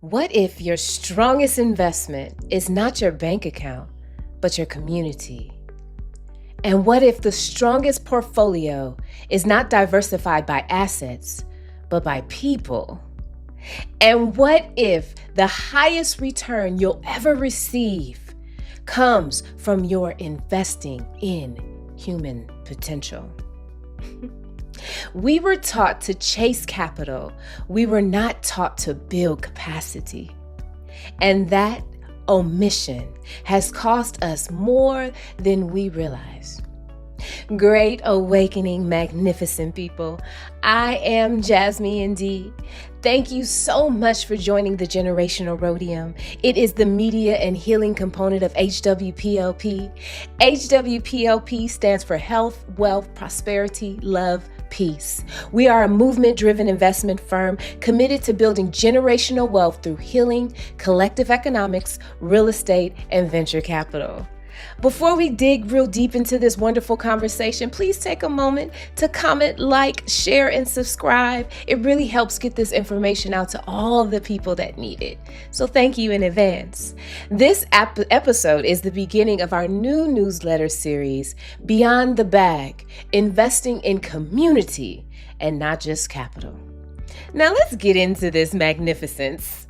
What if your strongest investment is not your bank account, but your community? And what if the strongest portfolio is not diversified by assets, but by people? And what if the highest return you'll ever receive comes from your investing in human potential? We were taught to chase capital. We were not taught to build capacity. And that omission has cost us more than we realize. Great awakening, magnificent people. I am Jazmian D. Thank you so much for joining the Generational Rhodium. It is the media and healing component of HWPLP. HWPLP stands for Health, Wealth, Prosperity, Love, Peace. We are a movement-driven investment firm committed to building generational wealth through healing, collective economics, real estate, and venture capital. Before we dig real deep into this wonderful conversation, please take a moment to comment, like, share, and subscribe. It really helps get this information out to all the people that need it. So thank you in advance. This episode is the beginning of our new newsletter series, Beyond the Bag, Investing in Community and Not Just Capital. Now let's get into this magnificence.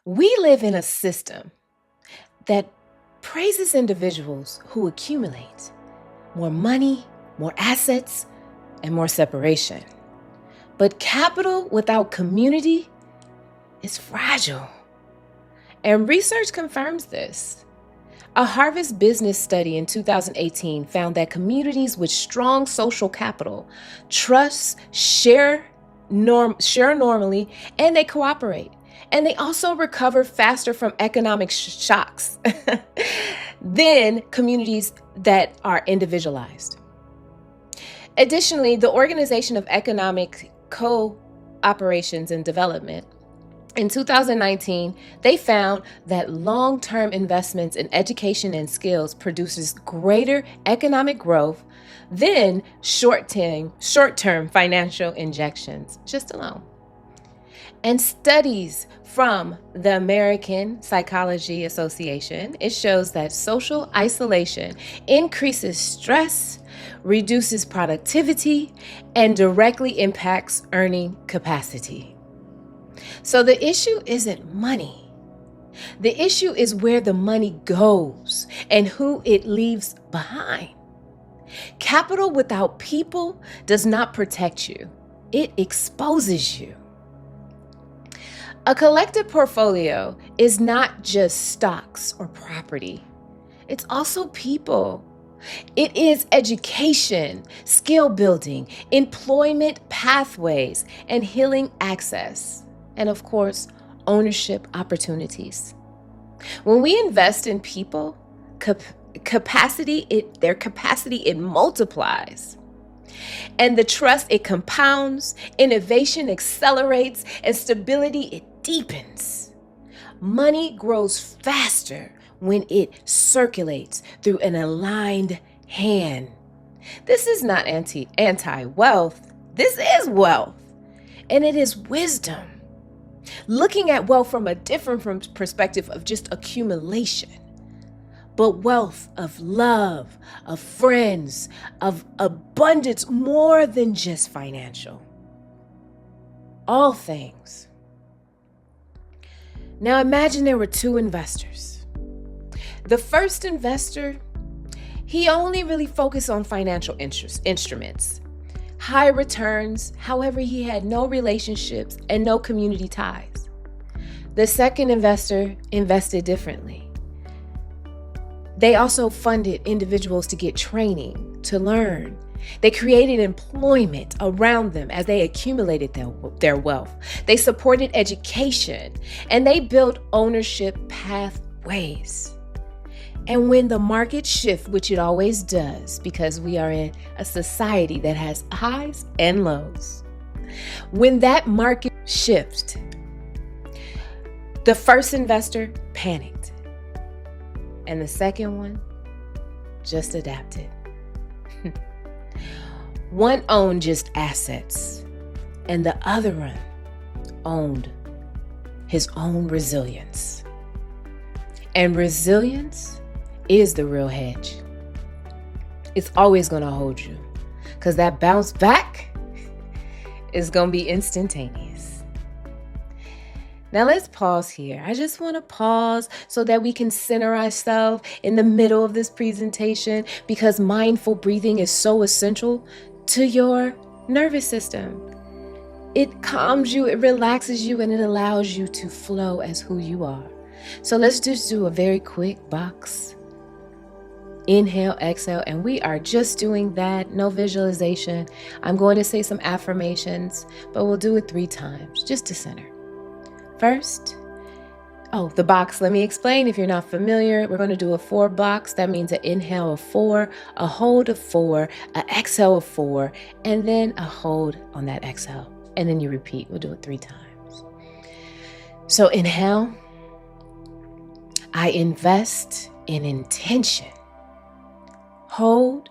We live in a system that praises individuals who accumulate more money, more assets, and more separation. But capital without community is fragile. And research confirms this. A Harvard Business study in 2018 found that communities with strong social capital trust, share normally, and they cooperate. And they also recover faster from economic shocks than communities that are individualized. Additionally, the Organization of Economic Cooperations and Development, in 2019, they found that long-term investments in education and skills produces greater economic growth than short-term financial injections just alone. And studies from the American Psychology Association, it shows that social isolation increases stress, reduces productivity, and directly impacts earning capacity. So the issue isn't money. The issue is where the money goes and who it leaves behind. Capital without people does not protect you. It exposes you. A collective portfolio is not just stocks or property. It's also people. It is education, skill building, employment pathways, and healing access. And of course, ownership opportunities. When we invest in people, their capacity, it multiplies. And the trust, it compounds, innovation accelerates, and stability, it deepens. Money grows faster when it circulates through an aligned hand. This is not anti-wealth. This is wealth, and it is wisdom. Looking at wealth from a different perspective of just accumulation, but wealth of love, of friends, of abundance, more than just financial. All things. Now imagine there were two investors. The first investor, he only really focused on financial instruments, high returns. However, he had no relationships and no community ties. The second investor invested differently. They also funded individuals to get training, to learn. They created employment around them as they accumulated their wealth. They supported education, and they built ownership pathways. And when the market shifts, which it always does, because we are in a society that has highs and lows, when that market shifts, the first investor panicked, and the second one just adapted. One owned just assets, and the other one owned his own resilience. And resilience is the real hedge. It's always going to hold you, because that bounce back is going to be instantaneous. Now let's pause here. I just want to pause so that we can center ourselves in the middle of this presentation, because mindful breathing is so essential to your nervous system. It calms you, it relaxes you, and it allows you to flow as who you are. So let's just do a very quick box. Inhale, exhale, and we are just doing that. No visualization. I'm going to say some affirmations, but we'll do it 3 times just to center. First, the box, let me explain if you're not familiar. We're going to do a 4 box. That means an inhale of 4, a hold of 4, an exhale of 4, and then a hold on that exhale. And then you repeat. We'll do it 3 times. So inhale, I invest in intention. Hold,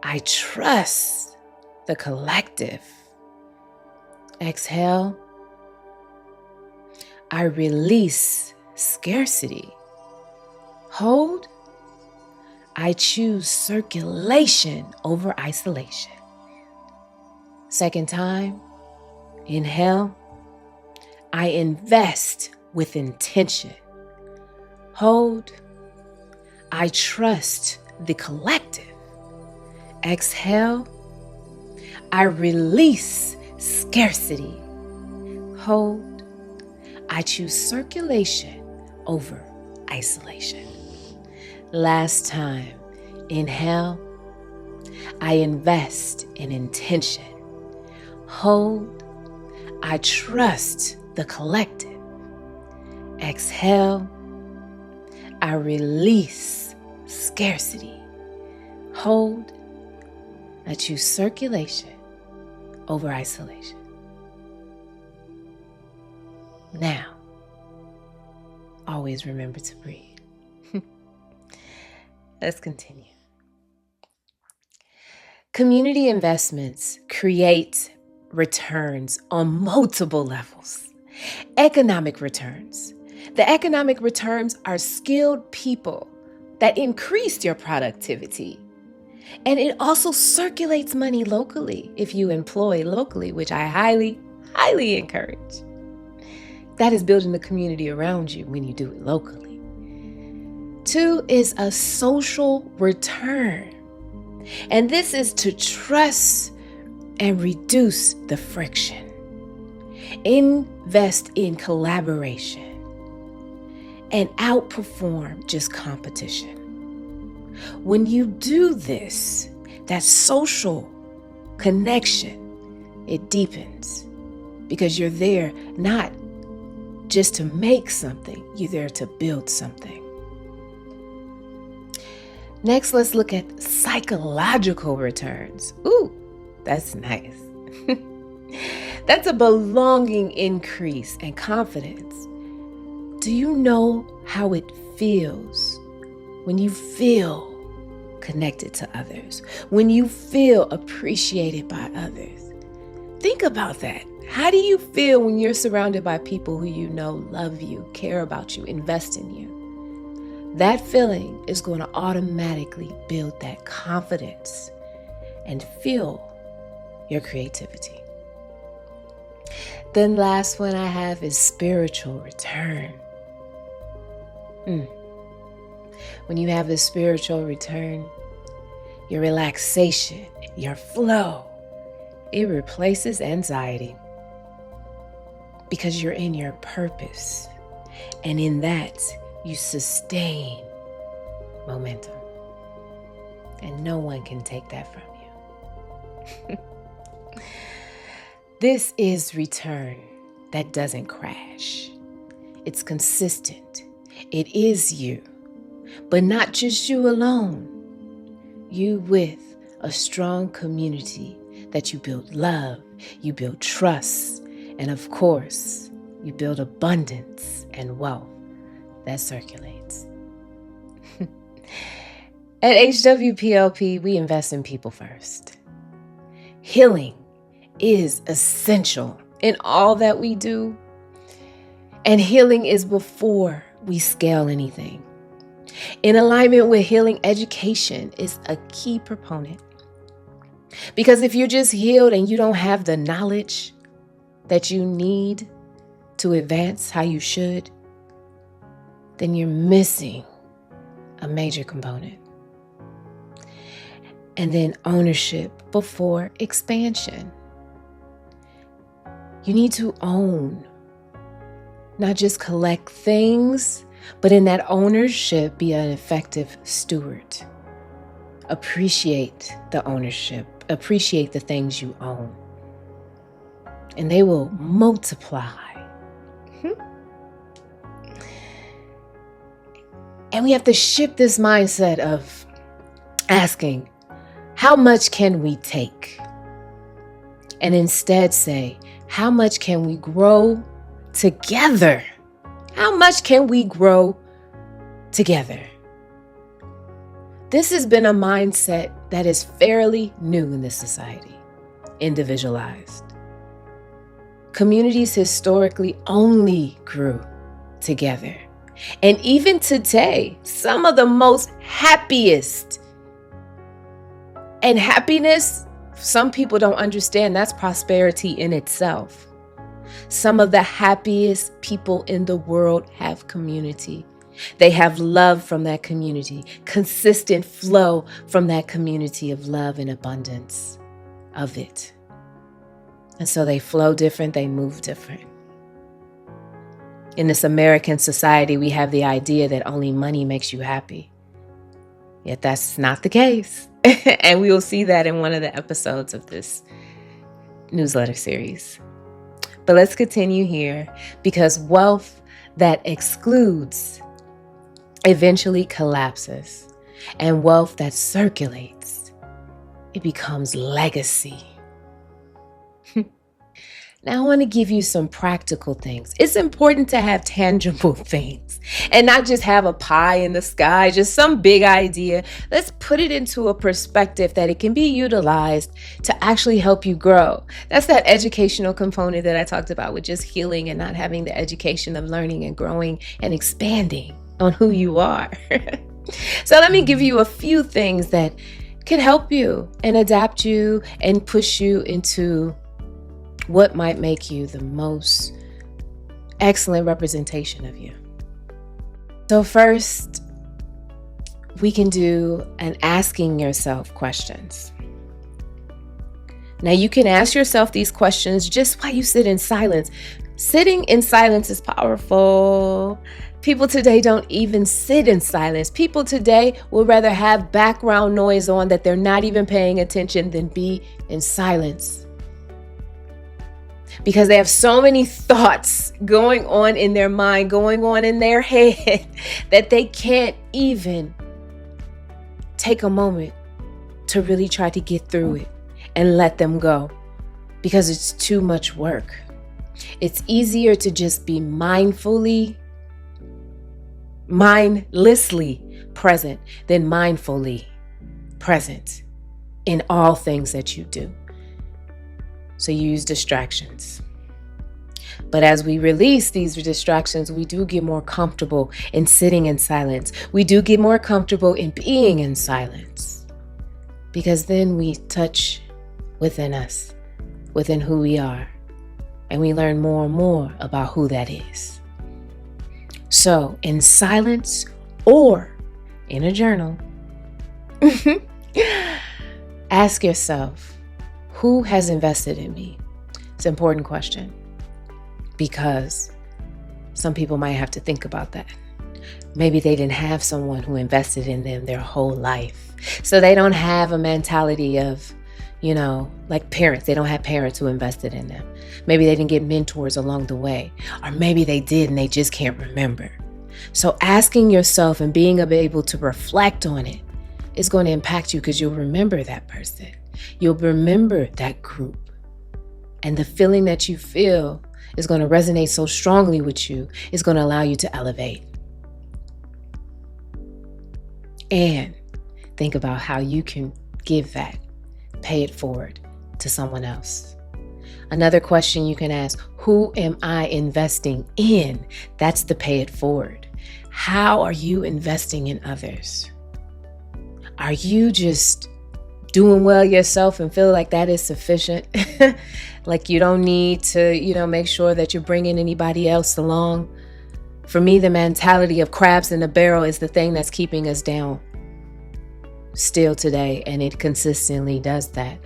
I trust the collective. Exhale, I release scarcity. Hold, I choose circulation over isolation. Second time, inhale, I invest with intention. Hold, I trust the collective. Exhale, I release scarcity. Hold, I choose circulation over isolation. Last time, inhale, I invest in intention. Hold, I trust the collective. Exhale, I release scarcity. Hold, I choose circulation over isolation. Now, always remember to breathe. Let's continue. Community investments create returns on multiple levels. Economic returns. The economic returns are skilled people that increase your productivity. And it also circulates money locally if you employ locally, which I highly, highly encourage. That is building the community around you when you do it locally. 2 is a social return. And this is to trust and reduce the friction. Invest in collaboration and outperform just competition. When you do this, that social connection, it deepens because you're there not just to make something, you're there to build something. Next, let's look at psychological returns. Ooh, that's nice. That's a belonging increase and confidence. Do you know how it feels when you feel connected to others, when you feel appreciated by others? Think about that. How do you feel when you're surrounded by people who you know love you, care about you, invest in you? That feeling is going to automatically build that confidence and fuel your creativity. The last one I have is spiritual return. When you have this spiritual return, your relaxation, your flow, it replaces anxiety because you're in your purpose. And in that, you sustain momentum. And no one can take that from you. This is return that doesn't crash. It's consistent. It is you, but not just you alone. You with a strong community that you build love, you build trust, and of course, you build abundance and wealth that circulates. At HWPLP, we invest in people first. Healing is essential in all that we do. And healing is before we scale anything. In alignment with healing, education is a key proponent. Because if you're just healed and you don't have the knowledge that you need to advance how you should, then you're missing a major component. And then ownership before expansion. You need to own, not just collect things, but in that ownership, be an effective steward. Appreciate the ownership. Appreciate the things you own. And they will multiply. And we have to shift this mindset of asking, how much can we take? And instead say, how much can we grow together? How much can we grow together? This has been a mindset that is fairly new in this society, individualized. Communities historically only grew together. And even today, some of the most happiest, and happiness, some people don't understand, that's prosperity in itself. Some of the happiest people in the world have community. They have love from that community, consistent flow from that community of love and abundance of it. And so they flow different, they move different. In this American society, we have the idea that only money makes you happy. Yet that's not the case. And we will see that in one of the episodes of this newsletter series. But let's continue here, because wealth that excludes eventually collapses, and wealth that circulates, it becomes legacy. Now I want to give you some practical things. It's important to have tangible things and not just have a pie in the sky, just some big idea. Let's put it into a perspective that it can be utilized to actually help you grow. That's that educational component that I talked about with just healing and not having the education of learning and growing and expanding on who you are. So let me give you a few things that can help you and adapt you and push you into what might make you the most excellent representation of you. So first, we can do an asking yourself questions. Now you can ask yourself these questions just while you sit in silence. Sitting in silence is powerful. People today don't even sit in silence. People today will rather have background noise on that they're not even paying attention than be in silence. Because they have so many thoughts going on in their mind, going on in their head, that they can't even take a moment to really try to get through it and let them go, because it's too much work. It's easier to just be mindlessly present than mindfully present in all things that you do. So you use distractions. But as we release these distractions, we do get more comfortable in sitting in silence. We do get more comfortable in being in silence, because then we touch within us, within who we are, and we learn more and more about who that is. So in silence or in a journal, ask yourself, who has invested in me? It's an important question, because some people might have to think about that. Maybe they didn't have someone who invested in them their whole life. So they don't have a mentality of, like parents. They don't have parents who invested in them. Maybe they didn't get mentors along the way, or maybe they did and they just can't remember. So asking yourself and being able to reflect on it is going to impact you, because you'll remember that person. You'll remember that group. And the feeling that you feel is going to resonate so strongly with you. It's going to allow you to elevate. And think about how you can give that, pay it forward to someone else. Another question you can ask, who am I investing in? That's the pay it forward. How are you investing in others? Are you just doing well yourself and feel like that is sufficient? Like you don't need to, make sure that you're bringing anybody else along? For me, the mentality of crabs in a barrel is the thing that's keeping us down still today, and it consistently does that.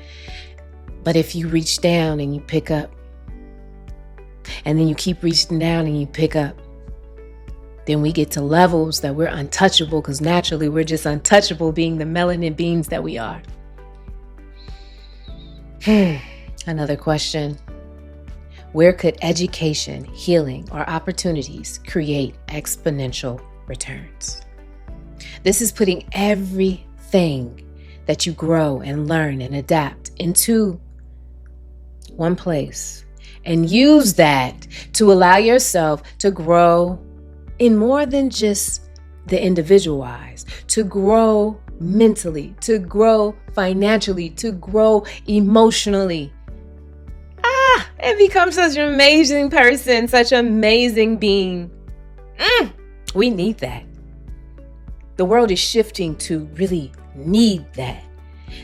But if you reach down and you pick up, and then you keep reaching down and you pick up, then we get to levels that we're untouchable, because naturally we're just untouchable being the melanin beings that we are. Another question. Where could education, healing, or opportunities create exponential returns? This is putting everything that you grow and learn and adapt into one place and use that to allow yourself to grow in more than just the individualized, to grow mentally, to grow financially, to grow emotionally. And become such an amazing person, such an amazing being. We need that. The world is shifting to really need that.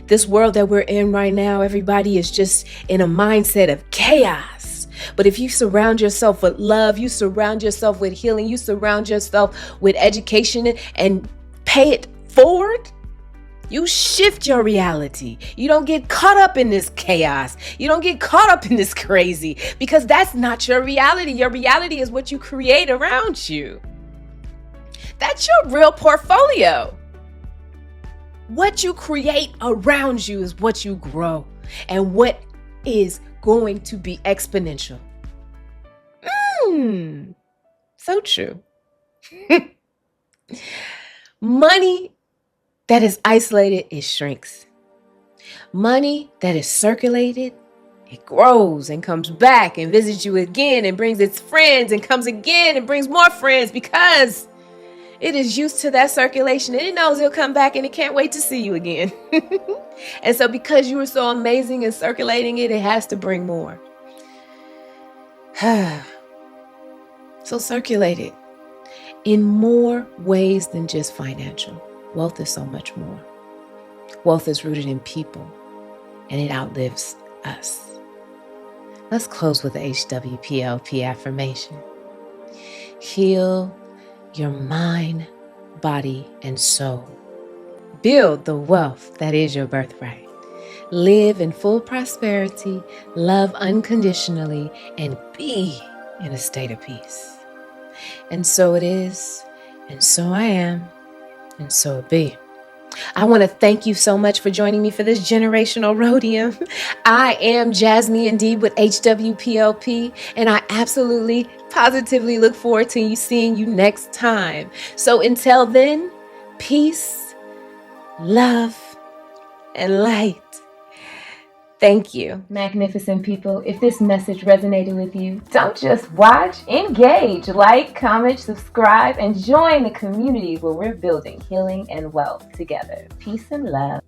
This world that we're in right now, everybody is just in a mindset of chaos. But if you surround yourself with love, you surround yourself with healing, you surround yourself with education and pay it forward, you shift your reality. You don't get caught up in this chaos. You don't get caught up in this crazy, because that's not your reality. Your reality is what you create around you. That's your real portfolio. What you create around you is what you grow, and what is going to be exponential. So true. Money that is isolated, it shrinks. Money that is circulated, it grows and comes back and visits you again and brings its friends and comes again and brings more friends, because it is used to that circulation and it knows it'll come back and it can't wait to see you again. And so because you were so amazing in circulating it, it has to bring more. So circulate it in more ways than just financial. Wealth is so much more. Wealth is rooted in people, and it outlives us. Let's close with the HWPLP affirmation. Heal your mind, body, and soul. Build the wealth that is your birthright. Live in full prosperity, love unconditionally, and be in a state of peace. And so it is, and so I am, and so it be. I want to thank you so much for joining me for this Generational Rhodium. I am Jazmian D with HWPLP, and I absolutely, positively look forward to seeing you next time. So until then, peace, love, and light. Thank you. Magnificent people, if this message resonated with you, don't just watch, engage, like, comment, subscribe, and join the community where we're building healing and wealth together. Peace and love.